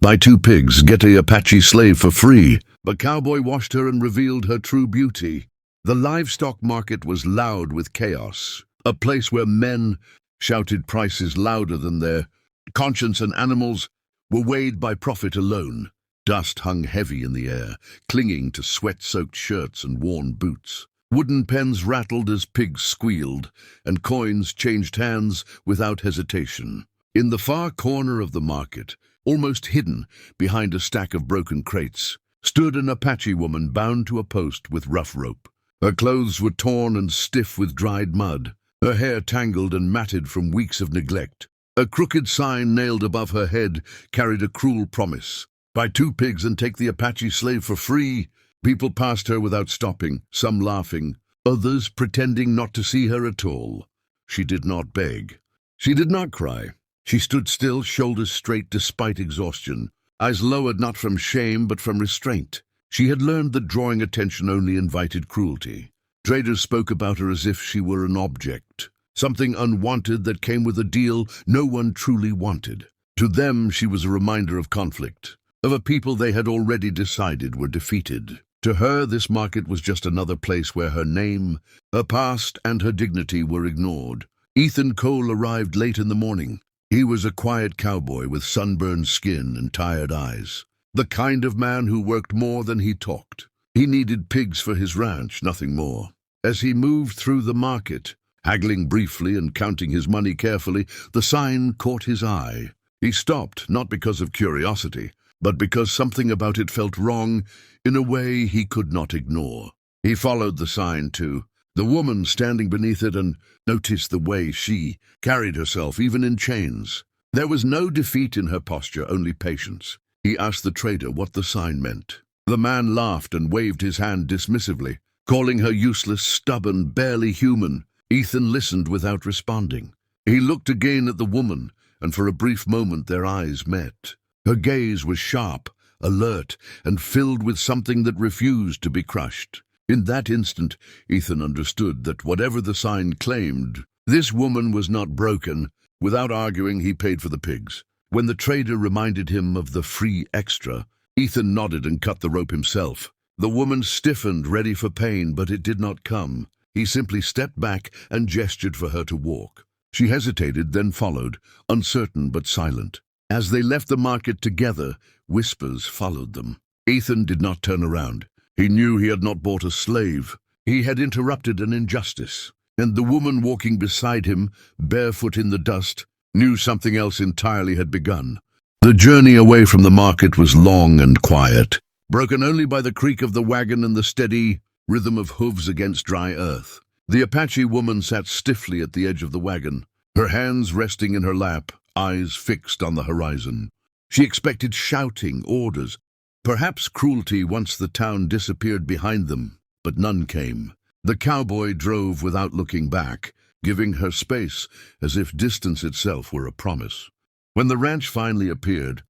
Buy 2 pigs, get a Apache Slave for free. But Cowboy washed her and revealed her true beauty. The livestock market was loud with chaos, a place where men shouted prices louder than their conscience, and animals were weighed by profit alone. Dust hung heavy in the air, clinging to sweat-soaked shirts and worn boots. Wooden pens rattled as pigs squealed, and coins changed hands without hesitation. In the far corner of the market, almost hidden behind a stack of broken crates, stood an Apache woman bound to a post with rough rope. Her clothes were torn and stiff with dried mud, her hair tangled and matted from weeks of neglect. A crooked sign nailed above her head carried a cruel promise: buy 2 pigs and take the Apache Slave for free. People passed her without stopping, some laughing, others pretending not to see her at all. She did not beg. She did not cry. She stood still, shoulders straight despite exhaustion, eyes lowered not from shame but from restraint. She had learned that drawing attention only invited cruelty. Traders spoke about her as if she were an object, something unwanted that came with a deal no one truly wanted. To them, she was a reminder of conflict, of a people they had already decided were defeated. To her, this market was just another place where her name, her past, and her dignity were ignored. Ethan Cole arrived late in the morning. He was a quiet cowboy with sunburned skin and tired eyes, the kind of man who worked more than he talked. He needed pigs for his ranch, nothing more. As he moved through the market, haggling briefly and counting his money carefully, the sign caught his eye. He stopped, not because of curiosity, but because something about it felt wrong in a way he could not ignore. He followed the sign to the woman standing beneath it and noticed the way she carried herself, even in chains. There was no defeat in her posture, only patience. He asked the trader what the sign meant. The man laughed and waved his hand dismissively, calling her useless, stubborn, barely human. Ethan listened without responding. He looked again at the woman, and for a brief moment their eyes met. Her gaze was sharp, alert, and filled with something that refused to be crushed. In that instant, Ethan understood that whatever the sign claimed, this woman was not broken. Without arguing, he paid for the pigs. When the trader reminded him of the free extra, Ethan nodded and cut the rope himself. The woman stiffened, ready for pain, but it did not come. He simply stepped back and gestured for her to walk. She hesitated, then followed, uncertain but silent. As they left the market together, whispers followed them. Ethan did not turn around. He knew he had not bought a slave. He had interrupted an injustice. And the woman walking beside him, barefoot in the dust, knew something else entirely had begun. The journey away from the market was long and quiet, broken only by the creak of the wagon and the steady rhythm of hooves against dry earth. The Apache woman sat stiffly at the edge of the wagon, her hands resting in her lap, eyes fixed on the horizon. She expected shouting, orders, perhaps cruelty once the town disappeared behind them, but none came. The cowboy drove without looking back, giving her space as if distance itself were a promise. When the ranch finally appeared,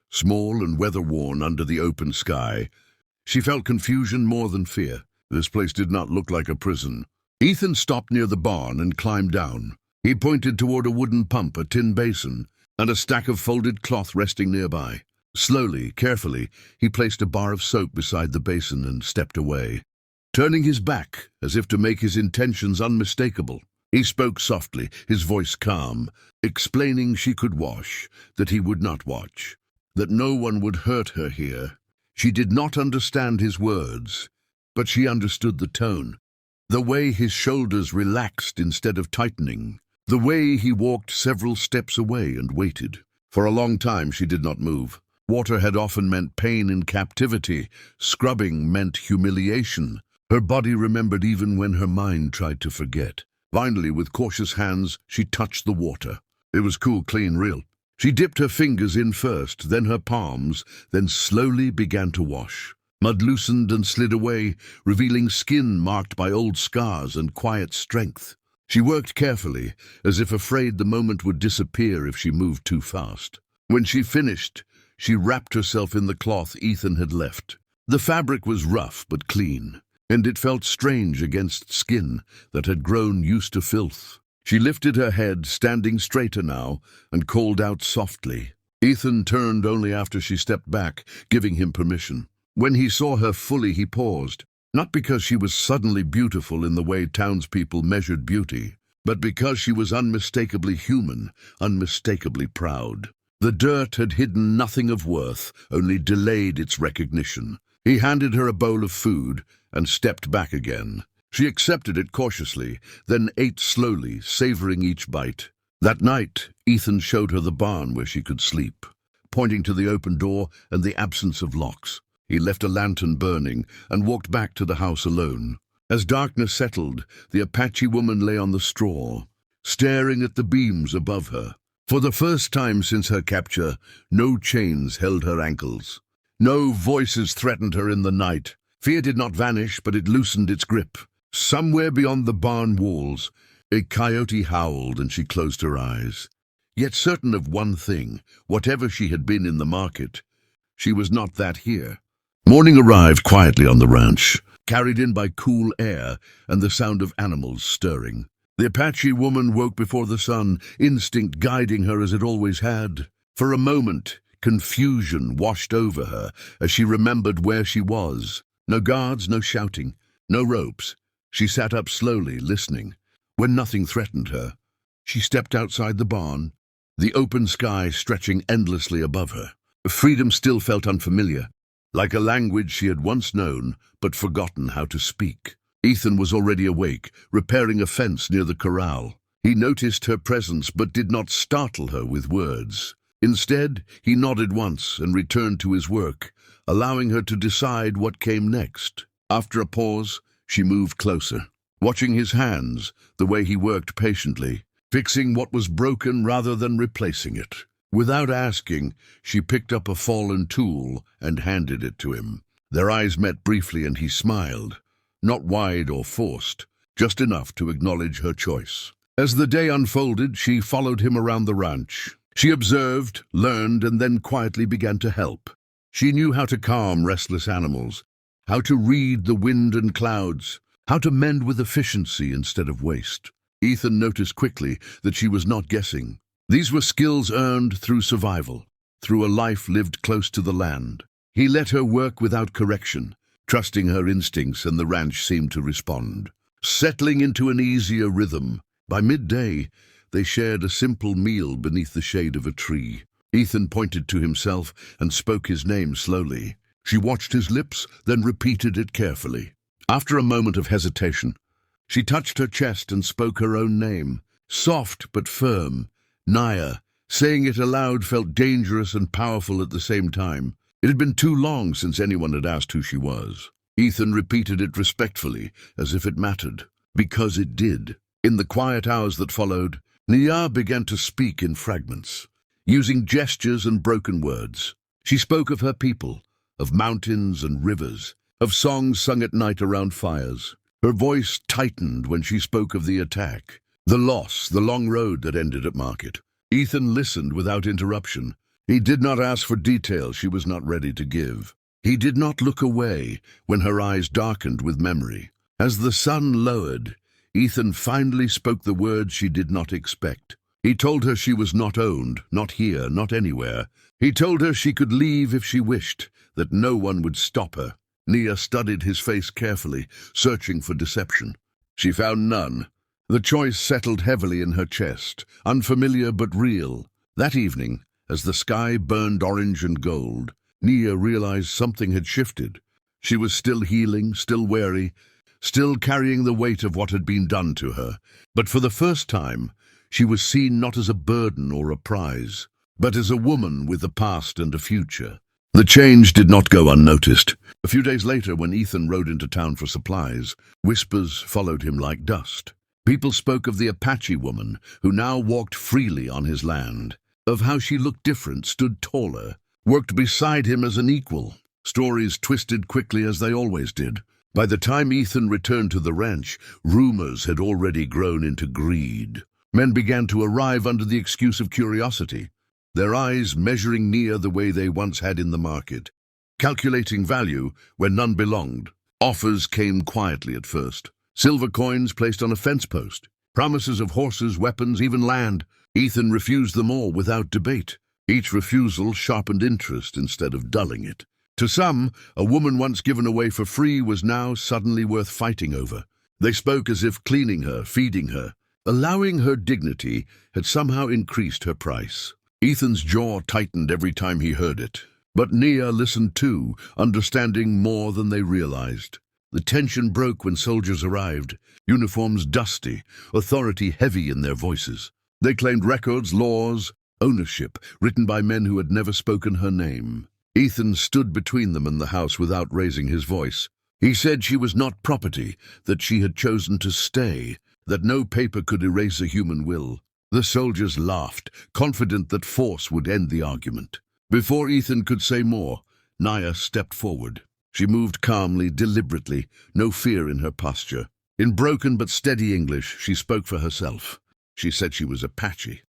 small and weather-worn under the open sky, she felt confusion more than fear. This place did not look like a prison. Ethan stopped near the barn and climbed down. He pointed toward a wooden pump, a tin basin, and a stack of folded cloth resting nearby. Slowly, carefully, he placed a bar of soap beside the basin and stepped away, turning his back as if to make his intentions unmistakable. He spoke softly, his voice calm, explaining she could wash, that he would not watch, that no one would hurt her here. She did not understand his words, but she understood the tone, the way his shoulders relaxed instead of tightening, the way he walked several steps away and waited. For a long time she did not move. Water had often meant pain in captivity. Scrubbing meant humiliation. Her body remembered even when her mind tried to forget. Finally, with cautious hands, she touched the water. It was cool, clean, real. She dipped her fingers in first, then her palms, then slowly began to wash. Mud loosened and slid away, revealing skin marked by old scars and quiet strength. She worked carefully, as if afraid the moment would disappear if she moved too fast. When she finished, she wrapped herself in the cloth Ethan had left. The fabric was rough but clean, and it felt strange against skin that had grown used to filth. She lifted her head, standing straighter now, and called out softly, Ethan turned only after she stepped back, giving him permission. When he saw her fully, he paused, not because she was suddenly beautiful in the way townspeople measured beauty, but because she was unmistakably human, unmistakably proud. The dirt had hidden nothing of worth, only delayed its recognition. He handed her a bowl of food and stepped back again. She accepted it cautiously, then ate slowly, savoring each bite. That night, Ethan showed her the barn where she could sleep, pointing to the open door and the absence of locks. He left a lantern burning and walked back to the house alone. As darkness settled, the Apache woman lay on the straw, staring at the beams above her. For the first time since her capture, no chains held her ankles. No voices threatened her in the night. Fear did not vanish, but it loosened its grip. Somewhere beyond the barn walls, a coyote howled and she closed her eyes. Yet certain of one thing, whatever she had been in the market, she was not that here. Morning arrived quietly on the ranch, carried in by cool air and the sound of animals stirring. The Apache woman woke before the sun, instinct guiding her as it always had. For a moment, confusion washed over her as she remembered where she was. No guards, no shouting, no ropes. She sat up slowly, listening. When nothing threatened her, she stepped outside the barn, the open sky stretching endlessly above her. Freedom still felt unfamiliar, like a language she had once known but forgotten how to speak. Ethan was already awake, repairing a fence near the corral. He noticed her presence but did not startle her with words. Instead, he nodded once and returned to his work, allowing her to decide what came next. After a pause, she moved closer, watching his hands, the way he worked patiently, fixing what was broken rather than replacing it. Without asking, she picked up a fallen tool and handed it to him. Their eyes met briefly and he smiled. Not wide or forced, just enough to acknowledge her choice. As the day unfolded, she followed him around the ranch. She observed, learned, and then quietly began to help. She knew how to calm restless animals, how to read the wind and clouds, how to mend with efficiency instead of waste. Ethan noticed quickly that she was not guessing. These were skills earned through survival, through a life lived close to the land. He let her work without correction, trusting her instincts, and the ranch seemed to respond, settling into an easier rhythm. By midday, they shared a simple meal beneath the shade of a tree. Ethan pointed to himself and spoke his name slowly. She watched his lips, then repeated it carefully. After a moment of hesitation, she touched her chest and spoke her own name, soft but firm, Naya. Saying it aloud felt dangerous and powerful at the same time. It had been too long since anyone had asked who she was. Ethan repeated it respectfully, as if it mattered, because it did. In the quiet hours that followed, Nia began to speak in fragments, using gestures and broken words. She spoke of her people, of mountains and rivers, of songs sung at night around fires. Her voice tightened when she spoke of the attack, the loss, the long road that ended at market. Ethan listened without interruption. He did not ask for details she was not ready to give. He did not look away when her eyes darkened with memory. As the sun lowered, Ethan finally spoke the words she did not expect. He told her she was not owned, not here, not anywhere. He told her she could leave if she wished, that no one would stop her. Nia studied his face carefully, searching for deception. She found none. The choice settled heavily in her chest, unfamiliar but real. That evening, as the sky burned orange and gold, Nia realized something had shifted. She was still healing, still wary, still carrying the weight of what had been done to her. But for the first time, she was seen not as a burden or a prize, but as a woman with a past and a future. The change did not go unnoticed. A few days later, when Ethan rode into town for supplies, whispers followed him like dust. People spoke of the Apache woman, who now walked freely on his land, of how she looked different, stood taller, worked beside him as an equal. Stories twisted quickly as they always did. By the time Ethan returned to the ranch, rumors had already grown into greed. Men began to arrive under the excuse of curiosity, their eyes measuring Nia the way they once had in the market, calculating value where none belonged. Offers came quietly at first. Silver coins placed on a fence post, promises of horses, weapons, even land. Ethan refused them all without debate. Each refusal sharpened interest instead of dulling it. To some, a woman once given away for free was now suddenly worth fighting over. They spoke as if cleaning her, feeding her, allowing her dignity had somehow increased her price. Ethan's jaw tightened every time he heard it. But Nia listened too, understanding more than they realized. The tension broke when soldiers arrived, uniforms dusty, authority heavy in their voices. They claimed records, laws, ownership, written by men who had never spoken her name. Ethan stood between them and the house without raising his voice. He said she was not property, that she had chosen to stay, that no paper could erase a human will. The soldiers laughed, confident that force would end the argument. Before Ethan could say more, Nia stepped forward. She moved calmly, deliberately, no fear in her posture. In broken but steady English, she spoke for herself. She said she was Apache,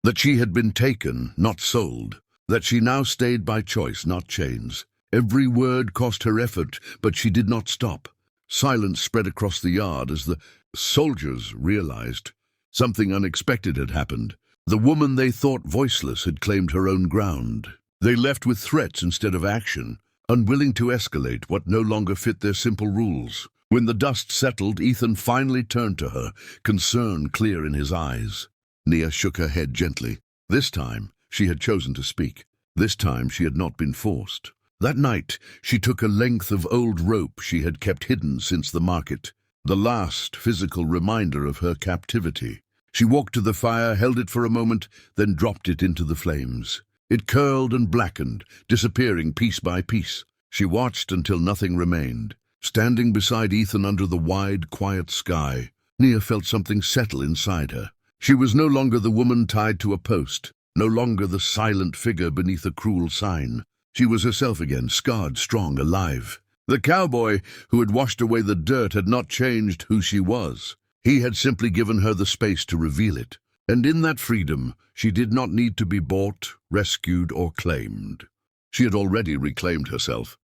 that she had been taken, not sold, that she now stayed by choice, not chains. Every word cost her effort, but she did not stop. Silence spread across the yard as the soldiers realized something unexpected had happened. The woman they thought voiceless had claimed her own ground. They left with threats instead of action, unwilling to escalate what no longer fit their simple rules. When the dust settled, Ethan finally turned to her, concern clear in his eyes. Nia shook her head gently. This time, she had chosen to speak. This time, she had not been forced. That night, she took a length of old rope she had kept hidden since the market, the last physical reminder of her captivity. She walked to the fire, held it for a moment, then dropped it into the flames. It curled and blackened, disappearing piece by piece. She watched until nothing remained. Standing beside Ethan under the wide, quiet sky, Nia felt something settle inside her. She was no longer the woman tied to a post, no longer the silent figure beneath a cruel sign. She was herself again, scarred, strong, alive. The cowboy who had washed away the dirt had not changed who she was. He had simply given her the space to reveal it. And in that freedom, she did not need to be bought, rescued, or claimed. She had already reclaimed herself.